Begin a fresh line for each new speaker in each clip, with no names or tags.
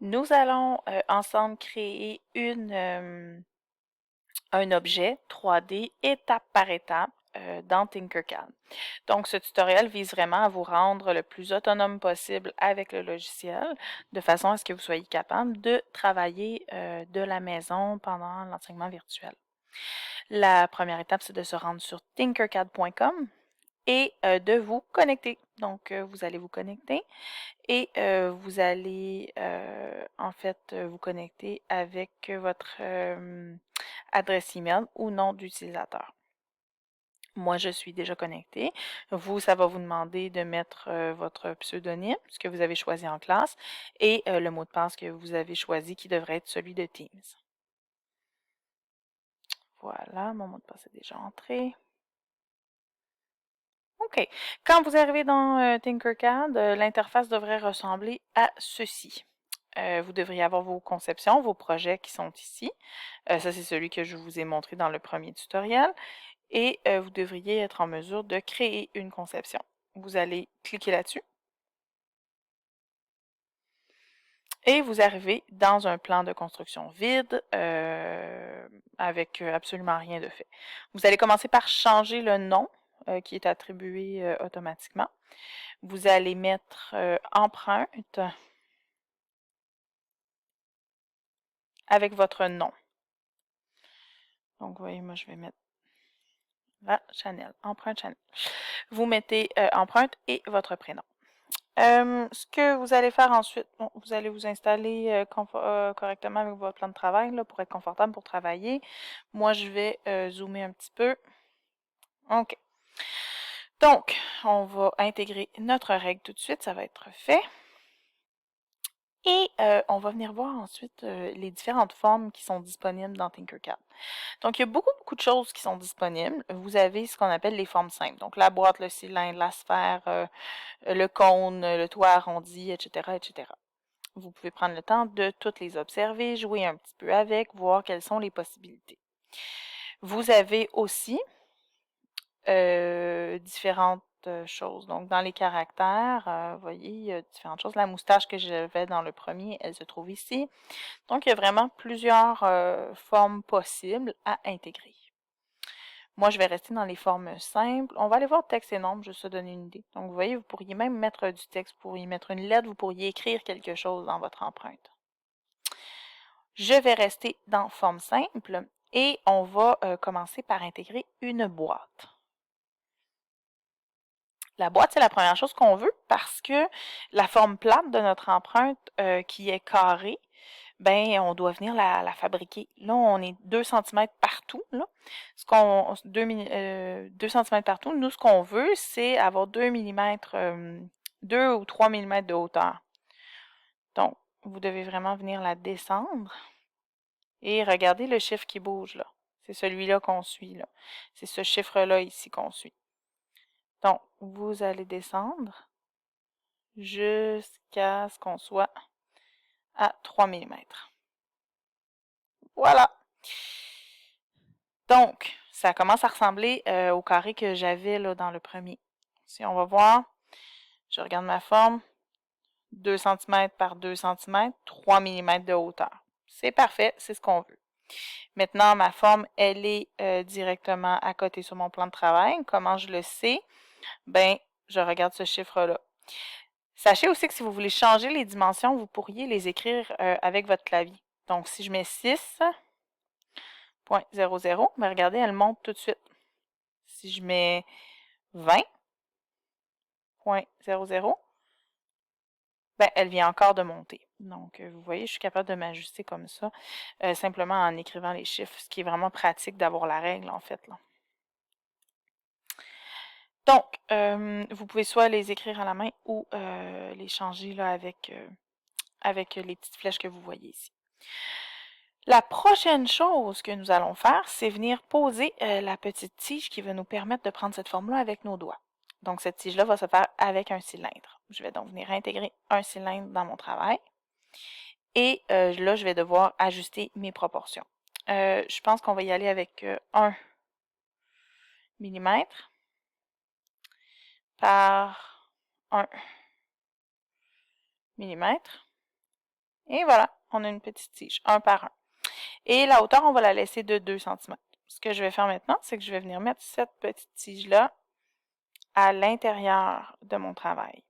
Nous allons ensemble créer un objet 3D étape par étape dans Tinkercad. Donc, ce tutoriel vise vraiment à vous rendre le plus autonome possible avec le logiciel, de façon à ce que vous soyez capable de travailler de la maison pendant l'enseignement virtuel. La première étape, c'est de se rendre sur tinkercad.com et de vous connecter. Donc, vous allez vous connecter et vous allez en fait vous connecter avec votre adresse email ou nom d'utilisateur. Moi, je suis déjà connectée. Vous, ça va vous demander de mettre votre pseudonyme, ce que vous avez choisi en classe, et le mot de passe que vous avez choisi qui devrait être celui de Teams. Voilà, mon mot de passe est déjà entré. OK. Quand vous arrivez dans Tinkercad, l'interface devrait ressembler à ceci. Vous devriez avoir vos conceptions, vos projets qui sont ici. Ça, c'est celui que je vous ai montré dans le premier tutoriel. Et vous devriez être en mesure de créer une conception. Vous allez cliquer là-dessus. Et vous arrivez dans un plan de construction vide avec absolument rien de fait. Vous allez commencer par changer le nom qui est attribué automatiquement. Vous allez mettre empreinte avec votre nom. Donc, vous voyez, moi, je vais mettre Chanel, empreinte Chanel. Vous mettez empreinte et votre prénom. Ce que vous allez faire ensuite, bon, vous allez vous installer correctement avec votre plan de travail là, pour être confortable pour travailler. Moi, je vais zoomer un petit peu. OK. Donc, on va intégrer notre règle tout de suite, ça va être fait. Et on va venir voir ensuite les différentes formes qui sont disponibles dans Tinkercad. Donc, il y a beaucoup de choses qui sont disponibles. Vous avez ce qu'on appelle les formes simples. Donc, la boîte, le cylindre, la sphère, le cône, le toit arrondi, etc., etc. Vous pouvez prendre le temps de toutes les observer, jouer un petit peu avec, voir quelles sont les possibilités. Vous avez aussi différentes choses. Donc, dans les caractères, vous voyez, il y a différentes choses. La moustache que j'avais dans le premier, elle se trouve ici. Donc, il y a vraiment plusieurs formes possibles à intégrer. Moi, je vais rester dans les formes simples. On va aller voir texte et nombre, juste se donner une idée. Donc, vous voyez, vous pourriez même mettre du texte, vous pourriez mettre une lettre, vous pourriez écrire quelque chose dans votre empreinte. Je vais rester dans forme simple et on va commencer par intégrer une boîte. La boîte, c'est la première chose qu'on veut parce que la forme plate de notre empreinte qui est carrée, ben on doit venir la fabriquer. Là, on est 2 cm partout. Là. 2 cm partout. Nous, ce qu'on veut, c'est avoir 2 mm, 2 ou 3 mm de hauteur. Donc, vous devez vraiment venir la descendre. Et regardez le chiffre qui bouge là. C'est celui-là qu'on suit là. C'est ce chiffre-là ici qu'on suit. Donc, vous allez descendre jusqu'à ce qu'on soit à 3 mm. Voilà. Donc, ça commence à ressembler au carré que j'avais là dans le premier. Si on va voir, je regarde ma forme, 2 cm par 2 cm, 3 mm de hauteur. C'est parfait, c'est ce qu'on veut. Maintenant, ma forme, elle est directement à côté sur mon plan de travail. Comment je le sais? Ben, je regarde ce chiffre-là. Sachez aussi que si vous voulez changer les dimensions, vous pourriez les écrire avec votre clavier. Donc, si je mets 6.00, ben regardez, elle monte tout de suite. Si je mets 20.00, ben, elle vient encore de monter. Donc, vous voyez, je suis capable de m'ajuster comme ça, simplement en écrivant les chiffres, ce qui est vraiment pratique d'avoir la règle, en fait, là. Donc, vous pouvez soit les écrire à la main ou les changer là, avec les petites flèches que vous voyez ici. La prochaine chose que nous allons faire, c'est venir poser la petite tige qui va nous permettre de prendre cette forme-là avec nos doigts. Donc, cette tige-là va se faire avec un cylindre. Je vais donc venir intégrer un cylindre dans mon travail. Et là, je vais devoir ajuster mes proportions. Je pense qu'on va y aller avec 1 mm par 1 mm. Et voilà, on a une petite tige, un par un. Et la hauteur, on va la laisser de 2 cm. Ce que je vais faire maintenant, c'est que je vais venir mettre cette petite tige-là à l'intérieur de mon travail.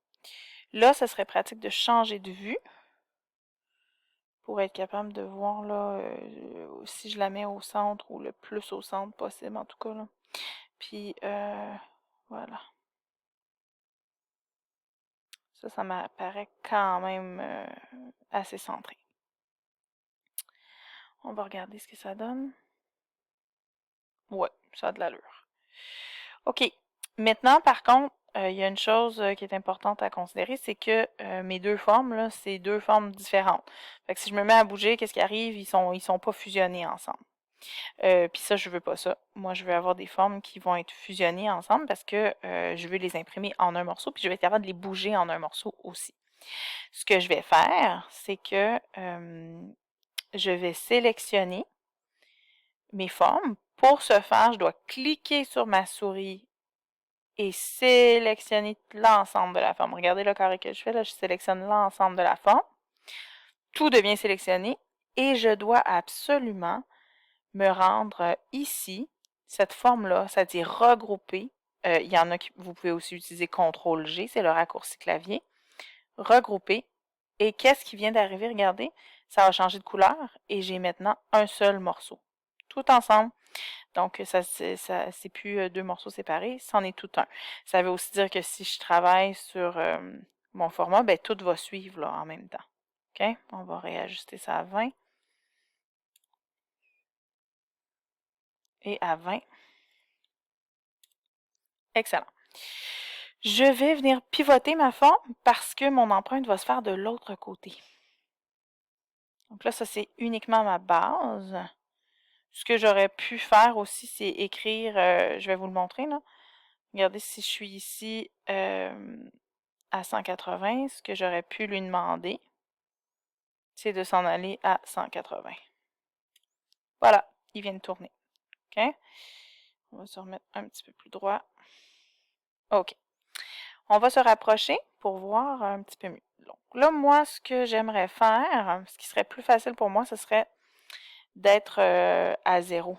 Là, ce serait pratique de changer de vue pour être capable de voir là, si je la mets au centre ou le plus au centre possible en tout cas. Là. Puis voilà. Ça m'apparaît quand même assez centré. On va regarder ce que ça donne. Ouais, ça a de l'allure. OK. Maintenant, par contre, il y a une chose qui est importante à considérer, c'est que mes deux formes, là, c'est deux formes différentes. Fait que si je me mets à bouger, qu'est-ce qui arrive? Ils sont pas fusionnés ensemble. Puis ça, je veux pas ça. Moi, je veux avoir des formes qui vont être fusionnées ensemble parce que je veux les imprimer en un morceau, puis je vais être capable de les bouger en un morceau aussi. Ce que je vais faire, c'est que je vais sélectionner mes formes. Pour ce faire, je dois cliquer sur ma souris et sélectionner l'ensemble de la forme. Regardez le carré que je fais, là, je sélectionne l'ensemble de la forme. Tout devient sélectionné et je dois absolument me rendre ici, cette forme-là, c'est-à-dire regrouper. Il y en a qui, vous pouvez aussi utiliser CTRL-G, c'est le raccourci clavier. Regrouper. Et qu'est-ce qui vient d'arriver? Regardez, ça va changer de couleur et j'ai maintenant un seul morceau. Tout ensemble. Donc, ça c'est plus deux morceaux séparés, c'en est tout un. Ça veut aussi dire que si je travaille sur mon format, ben tout va suivre là, en même temps. OK? On va réajuster ça à 20. Et à 20. Excellent. Je vais venir pivoter ma forme parce que mon empreinte va se faire de l'autre côté. Donc là, ça c'est uniquement ma base. Ce que j'aurais pu faire aussi, c'est écrire, je vais vous le montrer là. Regardez si je suis ici à 180, ce que j'aurais pu lui demander, c'est de s'en aller à 180. Voilà, il vient de tourner. OK? On va se remettre un petit peu plus droit. OK. On va se rapprocher pour voir un petit peu mieux. Donc là, moi, ce que j'aimerais faire, ce qui serait plus facile pour moi, ce serait d'être à 0.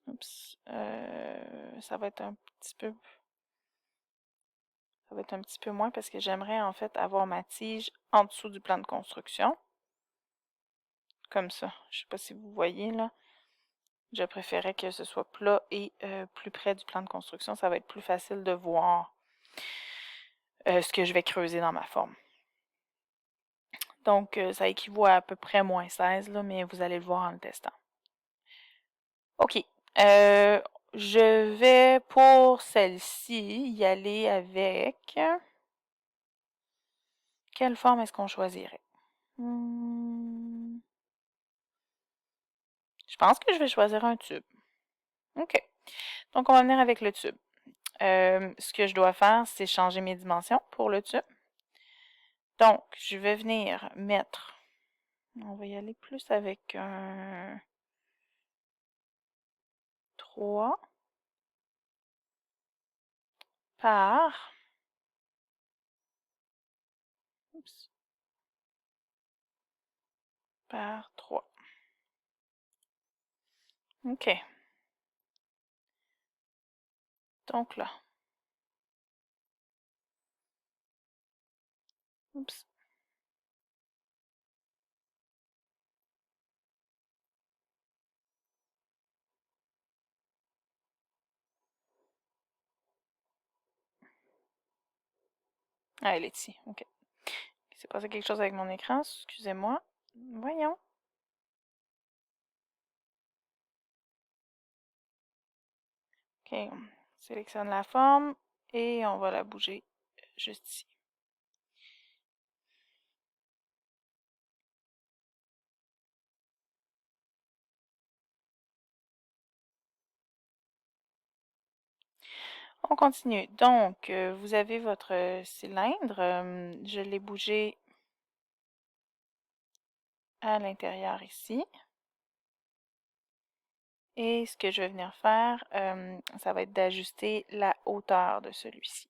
Oups. Ça va être un petit peu... Ça va être un petit peu moins parce que j'aimerais en fait avoir ma tige en dessous du plan de construction. Comme ça. Je ne sais pas si vous voyez là. Je préférais que ce soit plat et plus près du plan de construction. Ça va être plus facile de voir ce que je vais creuser dans ma forme. Donc, ça équivaut à peu près moins 16, là, mais vous allez le voir en le testant. OK. Je vais, pour celle-ci, y aller avec... Quelle forme est-ce qu'on choisirait? Je pense que je vais choisir un tube. OK. Donc, on va venir avec le tube. Ce que je dois faire, c'est changer mes dimensions pour le tube. Donc, je vais venir mettre... On va y aller plus avec un 3 par... Oups, par 3. OK. Donc là. Oups. Ah, elle est ici. OK. Il s'est passé quelque chose avec mon écran. Excusez-moi. Voyons. OK. On sélectionne la forme et on va la bouger juste ici. On continue. Donc, vous avez votre cylindre. Je l'ai bougé à l'intérieur ici. Et ce que je vais venir faire, ça va être d'ajuster la hauteur de celui-ci.